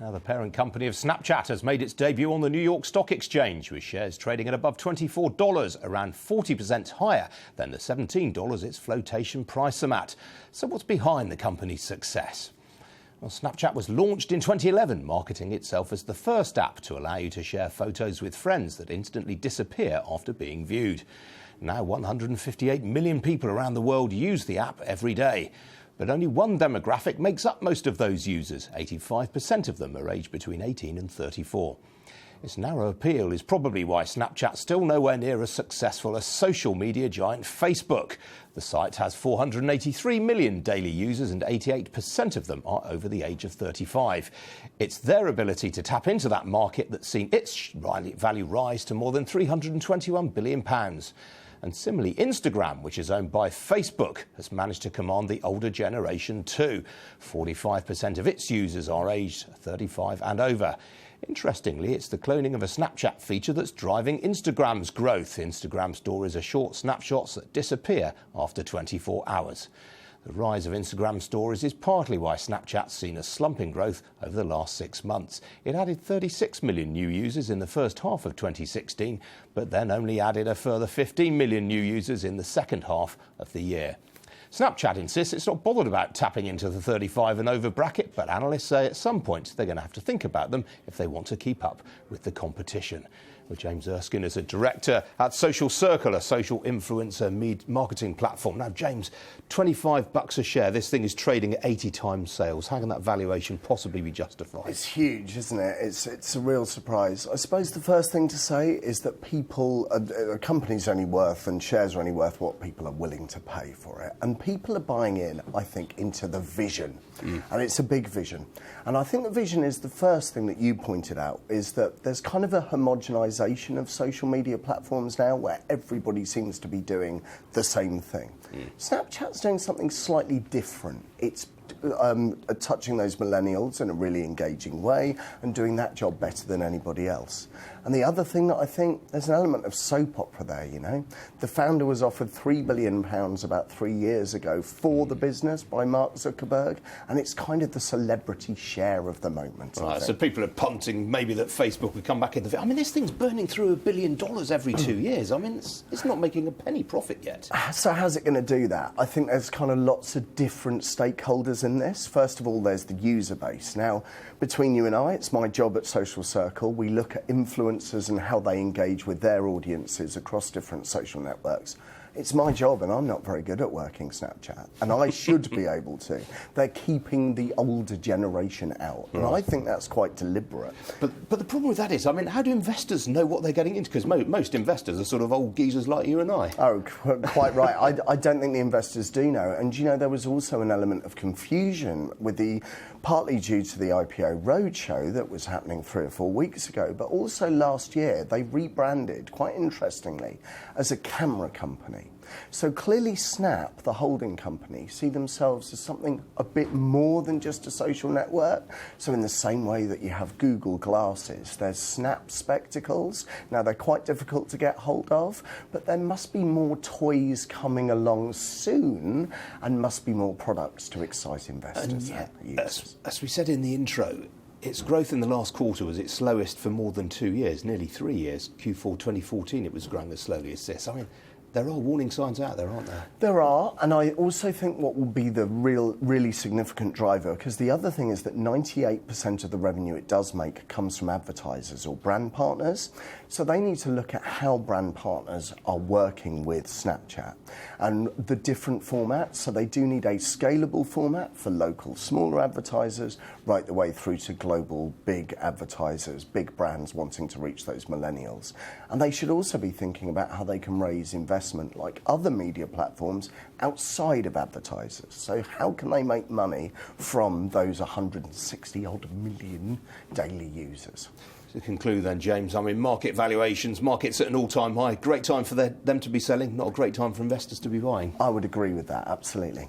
Now, the parent company of Snapchat has made its debut on the New York Stock Exchange, with shares trading at above $24, around 40% higher than the $17 its flotation priced them at. So what's behind the company's success? Well, Snapchat was launched in 2011, marketing itself as the first app to allow you to share photos with friends that instantly disappear after being viewed. Now 158 million people around the world use the app every day. But only one demographic makes up most of those users. 85% of them are aged between 18 and 34. Its narrow appeal is probably why Snapchat's still nowhere near as successful as social media giant Facebook. The site has 483 million daily users and 88% of them are over the age of 35. It's their ability to tap into that market that's seen its value rise to more than £321 billion. And similarly, Instagram, which is owned by Facebook, has managed to command the older generation too. 45% of its users are aged 35 and over. Interestingly, it's the cloning of a Snapchat feature that's driving Instagram's growth. Instagram stories are short snapshots that disappear after 24 hours. The rise of Instagram stories is partly why Snapchat's seen a slump in growth over the last 6 months. It added 36 million new users in the first half of 2016, but then only added a further 15 million new users in the second half of the year. Snapchat insists it's not bothered about tapping into the 35 and over bracket, but analysts say at some point they're going to have to think about them if they want to keep up with the competition. Well, James Erskine is a director at Social Circle, a social influencer marketing platform. Now, James, $25 a share. This thing is trading at 80 times sales. How can that valuation possibly be justified? It's huge, isn't it? It's a real surprise. I suppose the first thing to say is that a company's only worth and shares are only worth what people are willing to pay for it. And people are buying in, I think, into the vision. And it's a big vision. And I think the vision is the first thing that you pointed out, is that there's kind of a homogenisation of social media platforms now where everybody seems to be doing the same thing. Snapchat's doing something slightly different. It's touching those millennials in a really engaging way and doing that job better than anybody else. And the other thing that I think, there's an element of soap opera there, you know. The founder was offered £3 billion about 3 years ago for the business by Mark Zuckerberg, and it's kind of the celebrity share of the moment. Right, so people are punting maybe that Facebook would come back in the... I mean, this thing's burning through $1 billion every 2 years. I mean, it's not making a penny profit yet. So how's it going to do that? I think there's kind of lots of different stakeholders in this. First of all, there's the user base. Now, between you and I, it's my job at Social Circle. We look at influencers and how they engage with their audiences across different social networks. It's my job, and I'm not very good at working Snapchat, and I should be able to. They're keeping the older generation out, and I think that's quite deliberate. But the problem with that is, I mean, how do investors know what they're getting into? Because most investors are sort of old geezers like you and I. Oh, quite right. I don't think the investors do know. And, you know, there was also an element of confusion with partly due to the IPO roadshow that was happening 3 or 4 weeks ago, but also last year they rebranded, quite interestingly, as a camera company. So clearly Snap, the holding company, see themselves as something a bit more than just a social network. So in the same way that you have Google glasses, there's Snap spectacles. Now, they're quite difficult to get hold of, but there must be more toys coming along soon and must be more products to excite investors. And yet, as we said in the intro, its growth in the last quarter was its slowest for more than 2 years, nearly 3 years. Q4 2014, it was growing as slowly as this. I mean, there are warning signs out there, aren't there? There are, and I also think what will be the really significant driver, because the other thing is that 98% of the revenue it does make comes from advertisers or brand partners. So they need to look at how brand partners are working with Snapchat and the different formats. So they do need a scalable format for local, smaller advertisers, right the way through to global big advertisers, big brands wanting to reach those millennials. And they should also be thinking about how they can raise investment like other media platforms outside of advertisers. So how can they make money from those 160 odd million daily users? To conclude then, James, I mean, market valuations, markets at an all-time high. Great time for them to be selling, not a great time for investors to be buying. I would agree with that, absolutely.